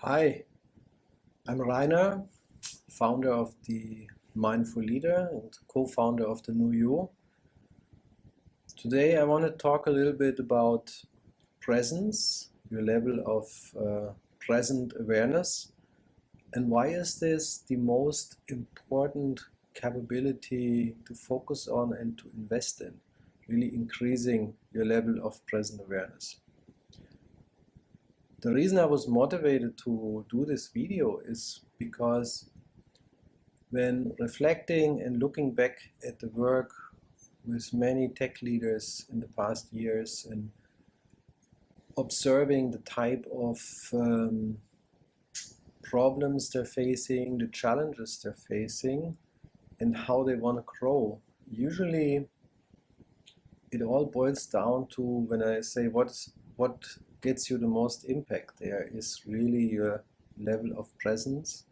Hi, I'm Reiner, founder of the Mindful Leader and co-founder of the New You. Today I want to talk a little bit about presence, your level of present awareness, and why is this the most important capability to focus on and to invest in, really increasing your level of present awareness. The reason I was motivated to do this video is because when reflecting and looking back at the work with many tech leaders in the past years and observing the type of problems they're facing, the challenges they're facing, and how they want to grow, usually it all boils down to, when I say what gets you the most impact, there is really your level of presence,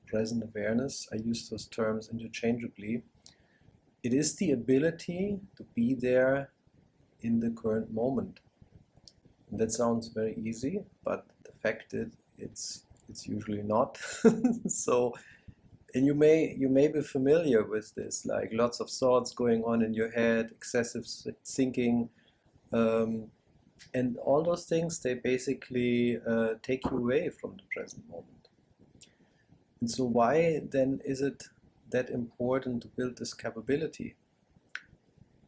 present awareness. I use those terms interchangeably. It is the ability to be there in the current moment. And that sounds very easy, but the fact is it's usually not. So, and you may be familiar with this, like lots of thoughts going on in your head, excessive thinking, and all those things, they basically take you away from the present moment. And so why then is it that important to build this capability?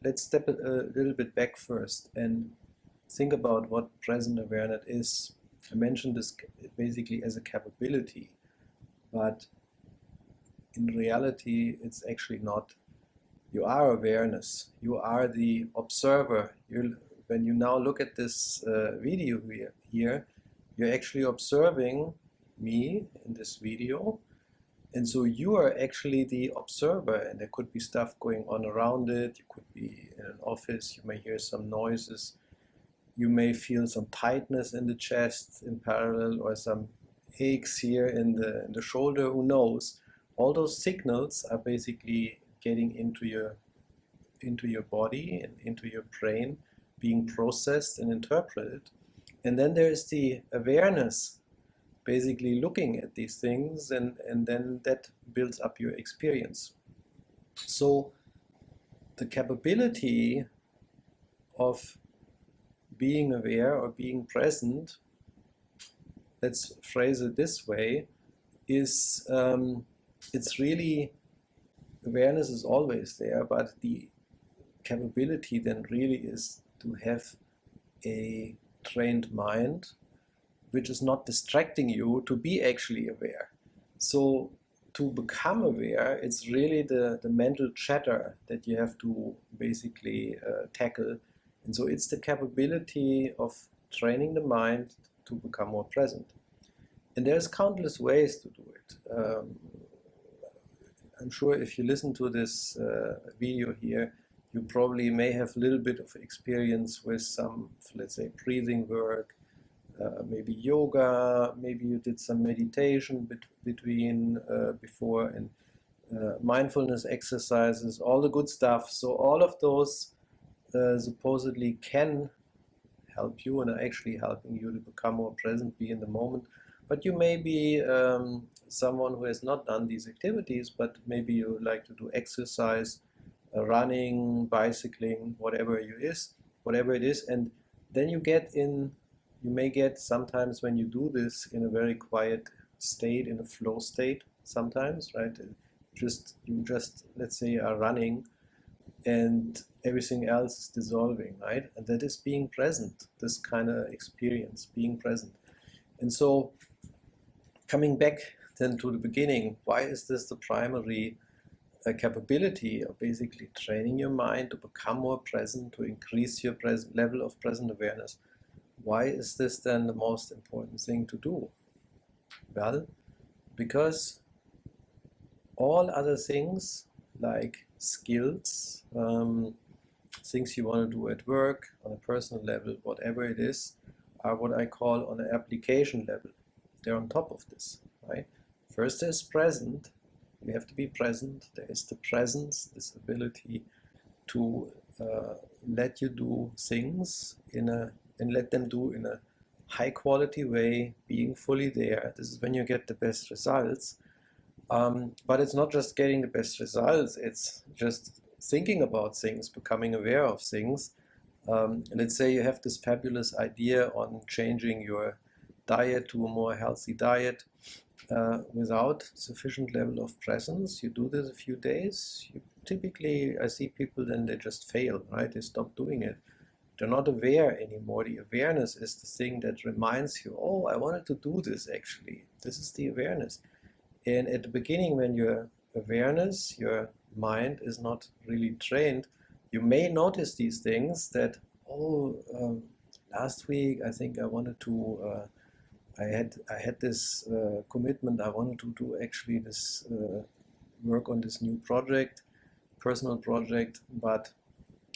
Let's step a little bit back first and think about what present awareness is. I mentioned this basically as a capability, but in reality it's actually not. You are awareness, you are the observer. When you now look at this video here, you're actually observing me in this video. And so you are actually the observer, and there could be stuff going on around it. You could be in an office, you may hear some noises, you may feel some tightness in the chest in parallel, or some aches here in the shoulder, who knows. All those signals are basically getting into your body and into your brain, being processed and interpreted. And then there is the awareness, basically looking at these things, and then that builds up your experience. So the capability of being aware or being present, let's phrase it this way, is it's really, awareness is always there, but the capability then really is to have a trained mind which is not distracting you, to be actually aware. So to become aware, it's really the mental chatter that you have to basically tackle. And so it's the capability of training the mind to become more present. And there's countless ways to do it. I'm sure if you listen to this video here, you probably may have a little bit of experience with some, let's say, breathing work, maybe yoga, maybe you did some meditation before, and mindfulness exercises, all the good stuff. So all of those supposedly can help you and are actually helping you to become more present, be in the moment. But you may be someone who has not done these activities, but maybe you like to do exercise, running, bicycling, whatever it is, and then you may get sometimes, when you do this, in a very quiet state, in a flow state sometimes, right? You just, let's say, are running and everything else is dissolving, right? And that is being present, this kind of experience, being present. And so coming back then to the beginning, why is this the primary capability of basically training your mind to become more present, to increase your level of present awareness? Why is this then the most important thing to do? Well, because all other things, like skills, things you want to do at work, on a personal level, whatever it is, are what I call on an application level. They're on top of this, right? First there's present. You have to be present. There is the presence, this ability to let you do things and let them do in a high quality way, being fully there. This is when you get the best results. But it's not just getting the best results, it's just thinking about things, becoming aware of things. Let's say you have this fabulous idea on changing your diet to a more healthy diet without sufficient level of presence. You do this a few days. Typically, I see people then they just fail, right? They stop doing it. They're not aware anymore. The awareness is the thing that reminds you, oh, I wanted to do this actually. This is the awareness. And at the beginning, when your awareness, your mind is not really trained, you may notice these things that, oh, last week I think I wanted to, I had this commitment, I wanted to do actually this work on this new project, personal project, but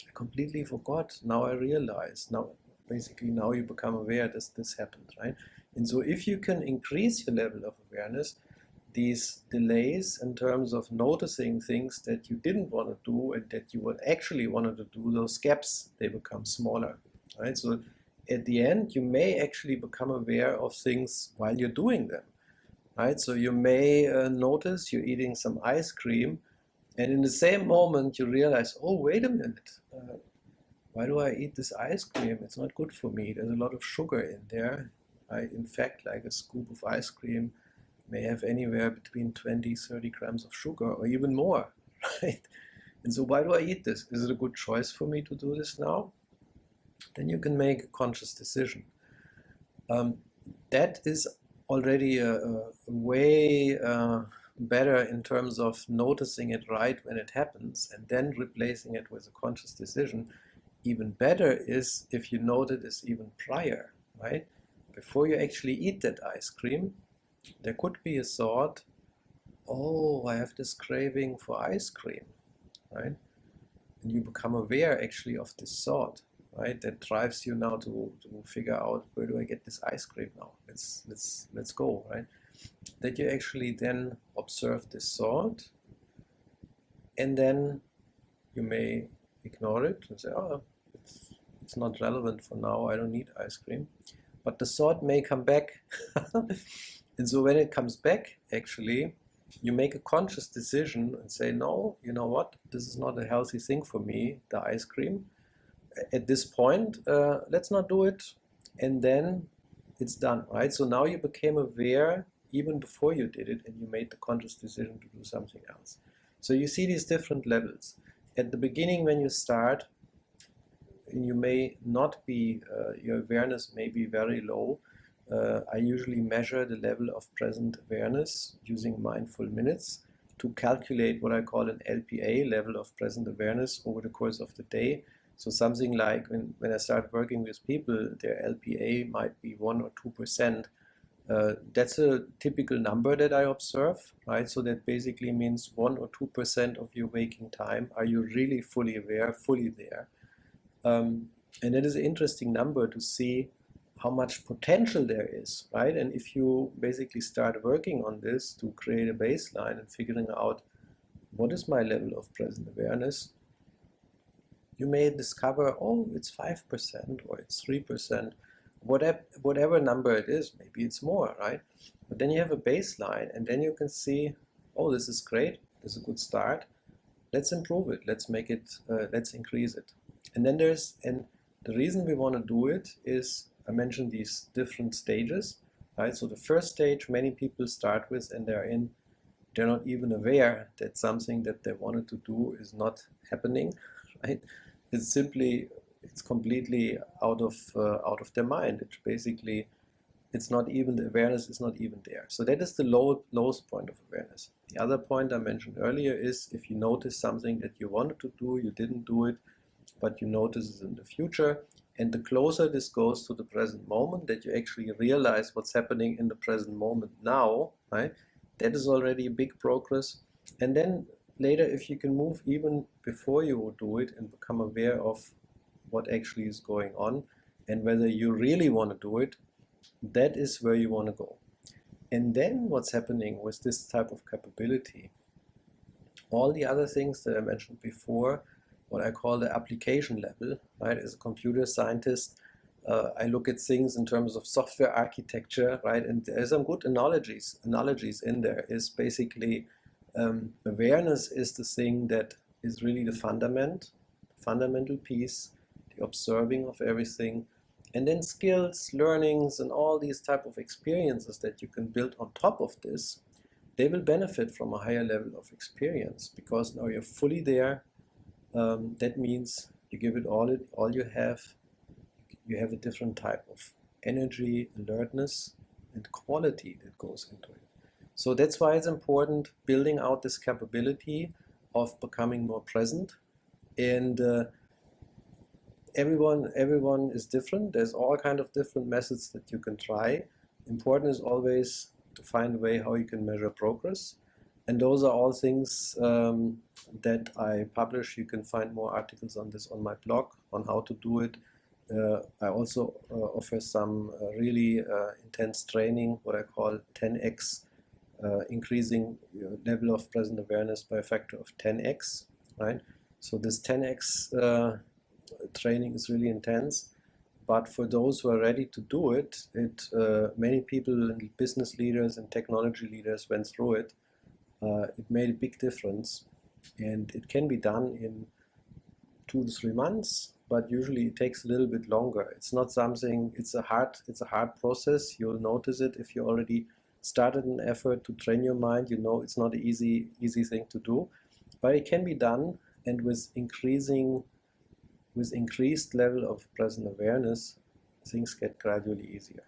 I completely forgot. Now I realize, now basically now you become aware that this happened, right? And so if you can increase your level of awareness, these delays in terms of noticing things that you didn't want to do and that you would actually wanted to do, those gaps, they become smaller, right? So at the end, you may actually become aware of things while you're doing them, right? So you may notice you're eating some ice cream, and in the same moment you realize, oh, wait a minute, why do I eat this ice cream? It's not good for me. There's a lot of sugar in there. In fact, like a scoop of ice cream may have anywhere between 20-30 grams of sugar or even more, right? And so why do I eat this? Is it a good choice for me to do this now? Then you can make a conscious decision. That is already a way better in terms of noticing it right when it happens and then replacing it with a conscious decision. Even better is if you noted this even prior, right? Before you actually eat that ice cream, there could be a thought, oh, I have this craving for ice cream, right? And you become aware actually of this thought, right? That drives you now to figure out, where do I get this ice cream now? Let's go, right? That you actually then observe this thought, and then you may ignore it and say, oh, it's not relevant for now, I don't need ice cream. But the thought may come back. And so when it comes back, actually, you make a conscious decision and say, no, you know what, this is not a healthy thing for me, the ice cream. At this point, let's not do it. And then it's done, right? So now you became aware even before you did it, and you made the conscious decision to do something else. So you see these different levels. At the beginning, when you start, you may not be, your awareness may be very low. I usually measure the level of present awareness using mindful minutes to calculate what I call an LPA, level of present awareness, over the course of the day. So something like when I start working with people, their LPA might be 1 or 2%. That's a typical number that I observe, right? So that basically means 1 or 2% of your waking time are you really fully aware, fully there. And it is an interesting number to see how much potential there is, right? And if you basically start working on this to create a baseline and figuring out what is my level of present awareness, you may discover, oh, it's 5% or it's 3%, whatever number it is, maybe it's more, right? But then you have a baseline, and then you can see, oh, this is great, this is a good start. Let's improve it, let's make it, let's increase it. And then the reason we want to do it is, I mentioned these different stages, right? So the first stage many people start with, and they're not even aware that something that they wanted to do is not happening, right? It's completely out of their mind. It's basically, it's not even, the awareness is not even there. So that is the lowest point of awareness. The other point I mentioned earlier is, if you notice something that you wanted to do, you didn't do it, but you notice it in the future, and the closer this goes to the present moment, that you actually realize what's happening in the present moment now, right? That is already a big progress. And then later, if you can move even before you do it and become aware of what actually is going on and whether you really want to do it, that is where you want to go. And then what's happening with this type of capability, all the other things that I mentioned before, what I call the application level, right? As a computer scientist, I look at things in terms of software architecture, right? And there's some good analogies in there. Is basically awareness is the thing that is really the fundamental piece, the observing of everything, and then skills, learnings, and all these type of experiences that you can build on top of this, they will benefit from a higher level of experience because now you're fully there. That means you give it all you have. You have a different type of energy, alertness, and quality that goes into it. So that's why it's important building out this capability of becoming more present. And everyone is different. There's all kind of different methods that you can try. Important is always to find a way how you can measure progress. And those are all things that I publish. You can find more articles on this on my blog on how to do it. I also offer some really intense training, what I call 10x, increasing your level of present awareness by a factor of 10x, right? So this 10x training is really intense, but for those who are ready to do it, many people and business leaders and technology leaders went through it. It made a big difference, and it can be done in 2 to 3 months, but usually it takes a little bit longer. It's not something, it's a hard process. You'll notice it if you already started an effort to train your mind. You know it's not an easy thing to do, but it can be done, and with increased level of present awareness, things get gradually easier.